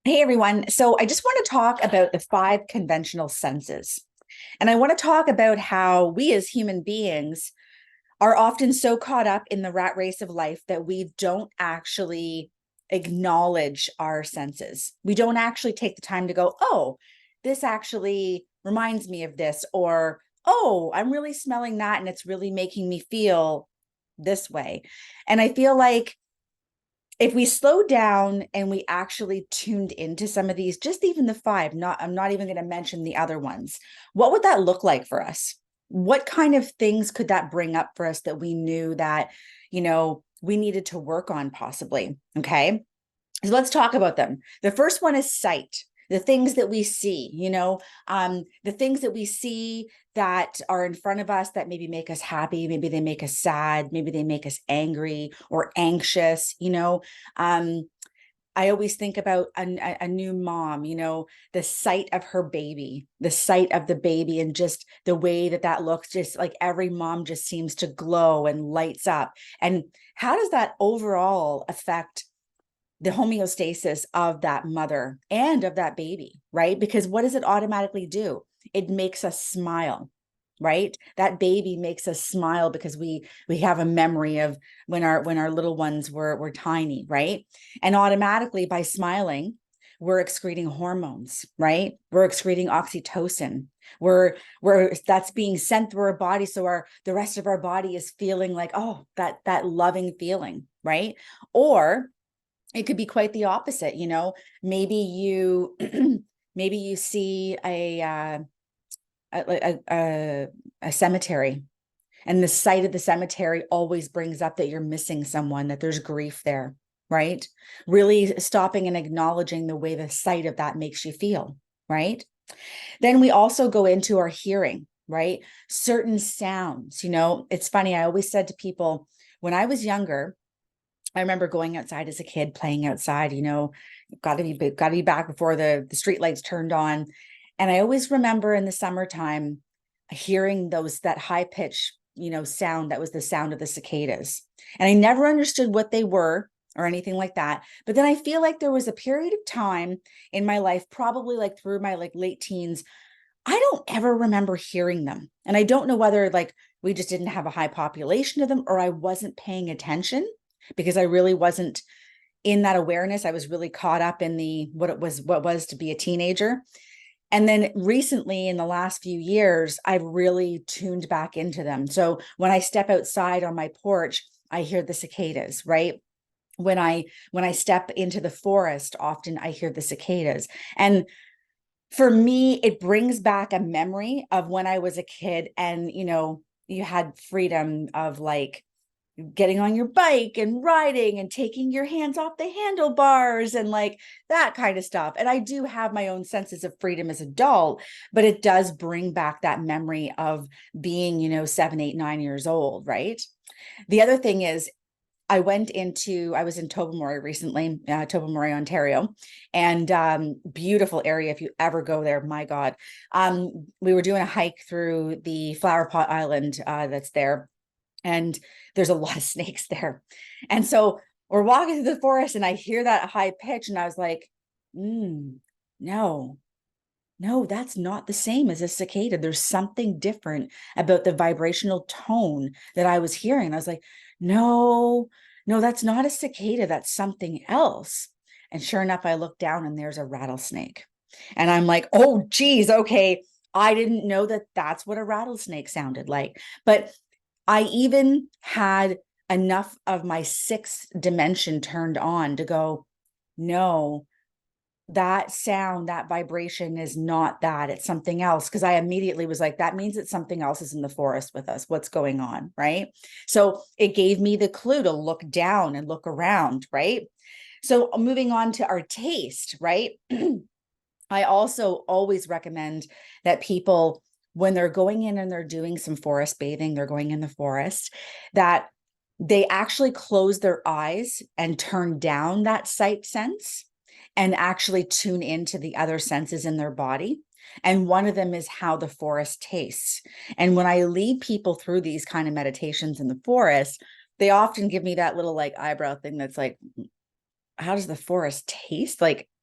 Hey everyone. So I just want to talk about the five conventional senses. And I want to talk about how we as human beings are often so caught up in the rat race of life that we don't actually acknowledge our senses. We don't actually take the time to go, oh, this actually reminds me of this, or oh, I'm really smelling that and it's really making me feel this way. And I feel like if we slow down and we actually tuned into some of these, just even the five, I'm not even going to mention the other ones, what would that look like for us? What kind of things could that bring up for us that we knew that, we needed to work on possibly? Okay. So let's talk about them. The first one is sight. The things that we see, the things that we see that are in front of us that maybe make us happy, maybe they make us sad, maybe they make us angry or anxious. I always think about a new mom, the sight of her baby, the sight of the baby, and just the way that that looks, just like every mom just seems to glow and lights up. And how does that overall affect the homeostasis of that mother and of that baby, right? Because what does it automatically do? It makes us smile, right? That baby makes us smile because we have a memory of when our little ones were tiny, right? And automatically by smiling, we're excreting hormones, right? We're excreting oxytocin. We're that's being sent through our body, so the rest of our body is feeling like, oh, that loving feeling, right? Or it could be quite the opposite. Maybe you maybe you see a cemetery, and the sight of the cemetery always brings up that you're missing someone, that there's grief there, right? Really stopping and acknowledging the way the sight of that makes you feel, right? Then we also go into our hearing, right? Certain sounds. It's funny, I always said to people when I was younger, I remember going outside as a kid, playing outside, got to be back before the street lights turned on. And I always remember in the summertime hearing that high pitch, sound that was the sound of the cicadas. And I never understood what they were or anything like that. But then I feel like there was a period of time in my life, probably like through my late teens, I don't ever remember hearing them. And I don't know whether we just didn't have a high population of them, or I wasn't paying attention because I really wasn't in that awareness. I was really caught up in what was to be a teenager. And then recently, in the last few years, I've really tuned back into them. So when I step outside on my porch, I hear the cicadas, right? When I step into the forest, often I hear the cicadas. And for me, it brings back a memory of when I was a kid, and you had freedom of getting on your bike and riding and taking your hands off the handlebars and that kind of stuff. And I do have my own senses of freedom as an adult, but it does bring back that memory of being, 7, 8, 9 years old, right? The other thing is, I was in Tobermory recently, Tobermory, Ontario, and beautiful area. If you ever go there, my God. We were doing a hike through the Flower Pot Island that's there, and there's a lot of snakes there. And so we're walking through the forest, and I hear that high pitch, and I was like, no, no, that's not the same as a cicada. There's something different about the vibrational tone that I was hearing. I was like, no, no, that's not a cicada. That's something else. And sure enough, I look down and there's a rattlesnake. And I'm like, oh, geez, okay. I didn't know that that's what a rattlesnake sounded like. But I even had enough of my sixth dimension turned on to go, no, that sound, that vibration is not that. It's something else. Because I immediately was like, that means that something else is in the forest with us. What's going on? Right. So it gave me the clue to look down and look around. Right. So moving on to our taste. Right. I also always recommend that people, when they're going in and they're doing some forest bathing, they're going in the forest, that they actually close their eyes and turn down that sight sense and actually tune into the other senses in their body. And one of them is how the forest tastes. And when I lead people through these kind of meditations in the forest, they often give me that little eyebrow thing that's like, how does the forest taste?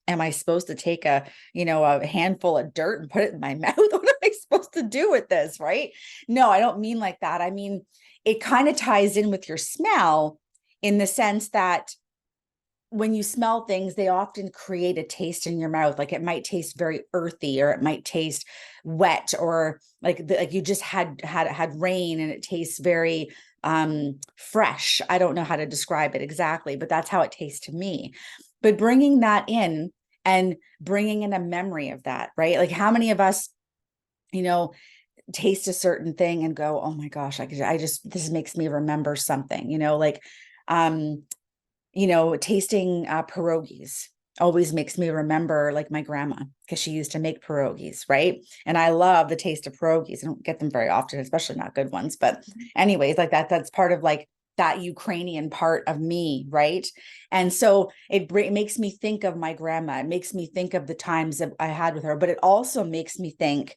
am I supposed to take a handful of dirt and put it in my mouth? What am I supposed to do with this? Right? No, I don't mean like that. I mean, it kind of ties in with your smell in the sense that when you smell things, they often create a taste in your mouth. Like it might taste very earthy, or it might taste wet, or like you just had rain and it tastes very fresh. I don't know how to describe it exactly, but that's how it tastes to me. But bringing that in and bringing in a memory of that, right? Like how many of us, taste a certain thing and go, oh my gosh, this makes me remember something, like tasting pierogies always makes me remember like my grandma, because she used to make pierogies, right? And I love the taste of pierogies. I don't get them very often, especially not good ones. But anyways, like that's part of like that Ukrainian part of me, right? And so it makes me think of my grandma. It makes me think of the times that I had with her, but it also makes me think,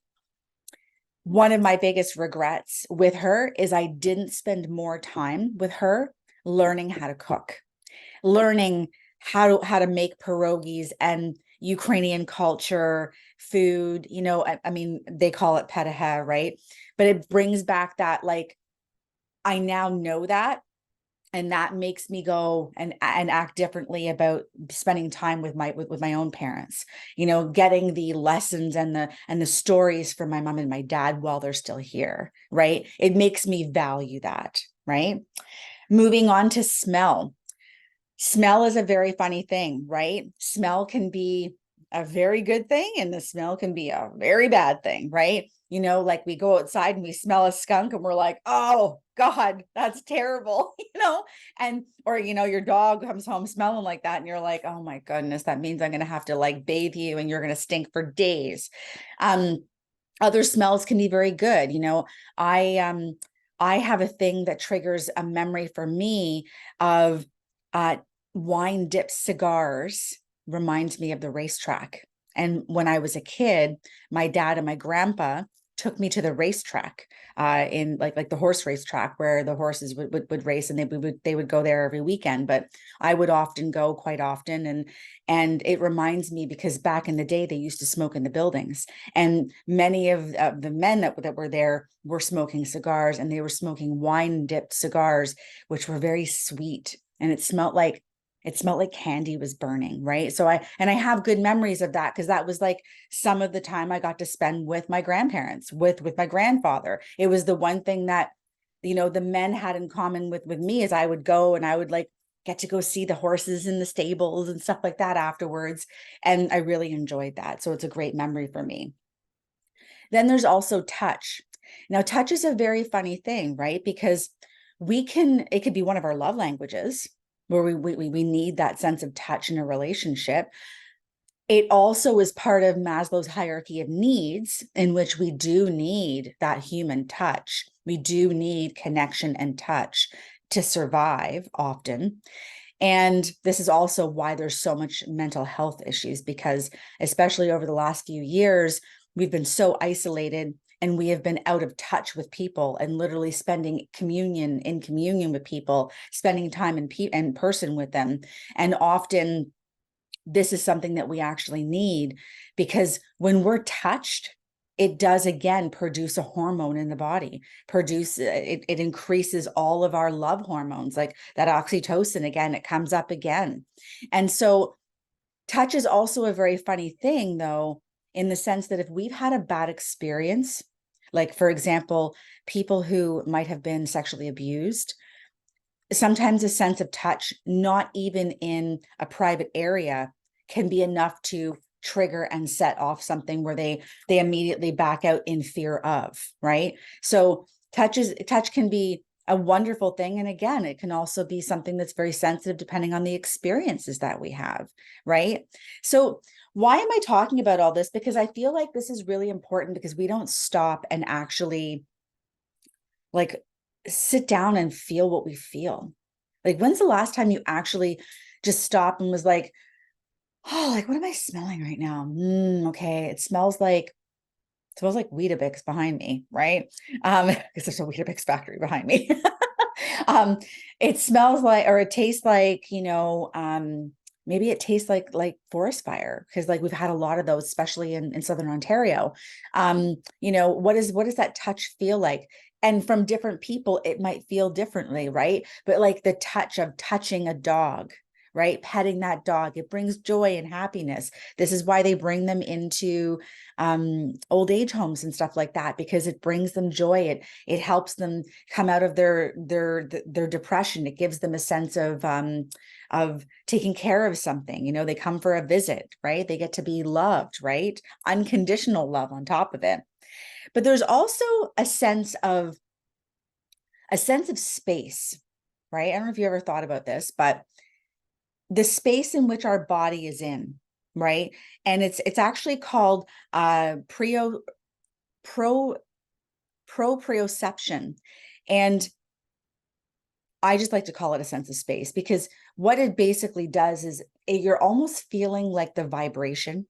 one of my biggest regrets with her is I didn't spend more time with her learning how to cook, learning how to make pierogies and Ukrainian culture, food, I mean, they call it petaha, right? But it brings back that, like, I now know that, and that makes me go and act differently about spending time with my own parents, getting the lessons and the stories from my mom and my dad while they're still here, right? It makes me value that, right? Moving on to smell. Smell is a very funny thing, right? Smell can be a very good thing, and the smell can be a very bad thing, right? Like we go outside and we smell a skunk and we're like, oh God, that's terrible, or your dog comes home smelling like that and you're like, oh my goodness, that means I'm going to have to like bathe you and you're going to stink for days. Other smells can be very good. I have a thing that triggers a memory for me of uh, wine dipped cigars. Reminds me of the racetrack. And when I was a kid, my dad and my grandpa took me to the racetrack, in like the horse racetrack where the horses would race, and they would go there every weekend. But I would often go, quite often, and it reminds me because back in the day they used to smoke in the buildings, and many of the men that were there were smoking cigars, and they were smoking wine dipped cigars, which were very sweet, and it smelled like candy was burning, right? So I have good memories of that, because that was like some of the time I got to spend with my grandparents, with my grandfather. It was the one thing that, the men had in common with me, is I would go and I would like get to go see the horses in the stables and stuff like that afterwards. And I really enjoyed that. So it's a great memory for me. Then there's also touch. Now, touch is a very funny thing, right? Because it could be one of our love languages, where we need that sense of touch in a relationship. It also is part of Maslow's hierarchy of needs, in which we do need that human touch. We do need connection and touch to survive often. And this is also why there's so much mental health issues, because especially over the last few years, we've been so isolated, and we have been out of touch with people, and literally spending communion with people, spending time in person with them. And often this is something that we actually need, because when we're touched, it does again produce a hormone in the body, it increases all of our love hormones, like that oxytocin. Again, it comes up again. And so touch is also a very funny thing, though, in the sense that if we've had a bad experience, like, for example, people who might have been sexually abused, sometimes a sense of touch, not even in a private area, can be enough to trigger and set off something where they immediately back out in fear of, right? So touch can be a wonderful thing. And again, it can also be something that's very sensitive depending on the experiences that we have, right? So why am I talking about all this? Because I feel like this is really important, because we don't stop and actually like sit down and feel what we feel. Like, when's the last time you actually just stopped and was like, oh, like, what am I smelling right now? Okay, it smells like Weetabix behind me, right? Because there's a Weetabix factory behind me. It smells like, or it tastes like, maybe it tastes like forest fire, because like we've had a lot of those, especially in Southern Ontario. What does that touch feel like? And from different people, it might feel differently, right? But like the touch of touching a dog, right? Petting that dog, it brings joy and happiness. This is why they bring them into old age homes and stuff like that, because it brings them joy. It helps them come out of their depression. It gives them a sense of taking care of something. They come for a visit, right? They get to be loved, right? Unconditional love on top of it. But there's also a sense of space, right? I don't know if you ever thought about this, but the space in which our body is in, right? And it's actually called proprioception. And I just like to call it a sense of space, because what it basically does is you're almost feeling like the vibration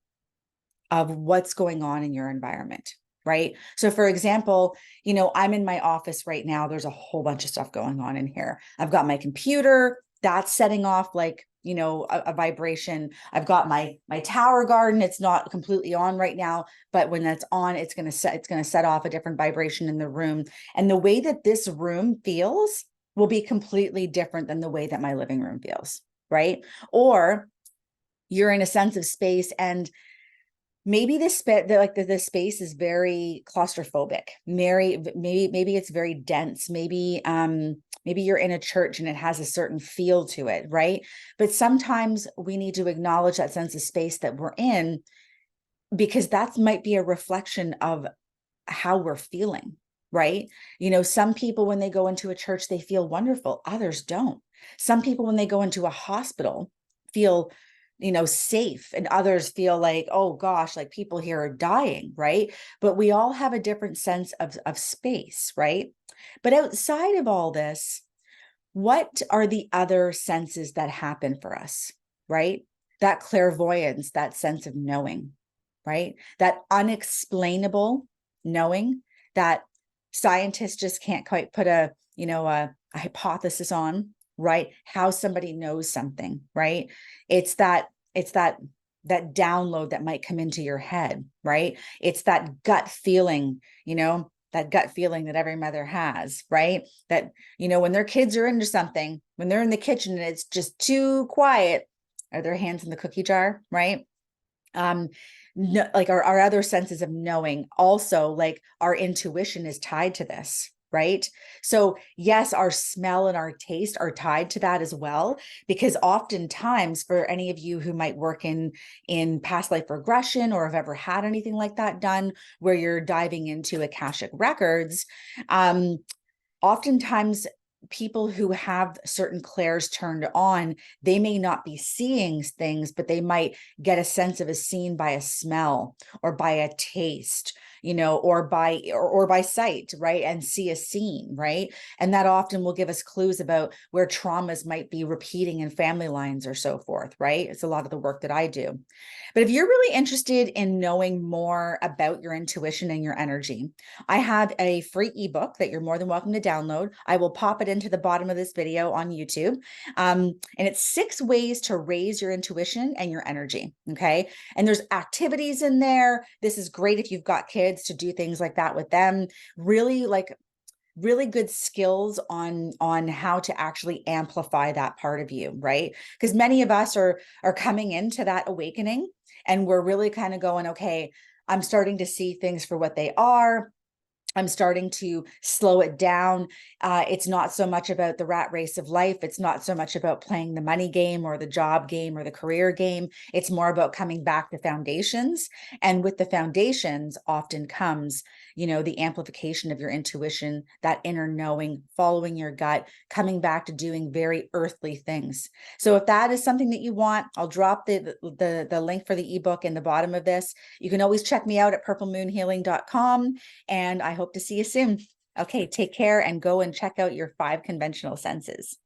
of what's going on in your environment, right? So for example, I'm in my office right now. There's a whole bunch of stuff going on in here. I've got my computer that's setting off like, a vibration. I've got my tower garden. It's not completely on right now, but when that's on, it's going to set off a different vibration in the room. And the way that this room feels will be completely different than the way that my living room feels, right? Or you're in a sense of space, and maybe the space is very claustrophobic. Maybe it's very dense. Maybe you're in a church and it has a certain feel to it, right? But sometimes we need to acknowledge that sense of space that we're in, because that might be a reflection of how we're feeling, right? Some people, when they go into a church, they feel wonderful. Others don't. Some people, when they go into a hospital, feel safe, and others feel like, oh gosh, like people here are dying, right? But we all have a different sense of space, right? But outside of all this, what are the other senses that happen for us, right? That clairvoyance, that sense of knowing, right? That unexplainable knowing that scientists just can't quite put a hypothesis on, right? How somebody knows something, right? It's that download that might come into your head, right? It's that gut feeling, that gut feeling that every mother has, right? That, when their kids are into something, when they're in the kitchen and it's just too quiet, are their hands in the cookie jar, right? Like our other senses of knowing, also like our intuition is tied to this, right? So yes, our smell and our taste are tied to that as well, because oftentimes, for any of you who might work in past life regression, or have ever had anything like that done, where you're diving into Akashic records, oftentimes people who have certain clairs turned on, they may not be seeing things, but they might get a sense of a scene by a smell, or by a taste, or by sight, right? And see a scene, right? And that often will give us clues about where traumas might be repeating in family lines, or so forth, right? It's a lot of the work that I do. But if you're really interested in knowing more about your intuition and your energy, I have a free ebook that you're more than welcome to download. I will pop it into the bottom of this video on YouTube. And it's 6 ways to raise your intuition and your energy. Okay. And there's activities in there. This is great if you've got kids, to do things like that with them. Really good skills on how to actually amplify that part of you, right? Because many of us are coming into that awakening, and we're really kind of going, okay, I'm starting to see things for what they are. I'm starting to slow it down. It's not so much about the rat race of life. It's not so much about playing the money game, or the job game, or the career game. It's more about coming back to foundations. And with the foundations often comes, the amplification of your intuition, that inner knowing, following your gut, coming back to doing very earthly things. So if that is something that you want, I'll drop the link for the ebook in the bottom of this. You can always check me out at purplemoonhealing.com. And I hope to see you soon. Okay, take care, and go and check out your 5 conventional senses.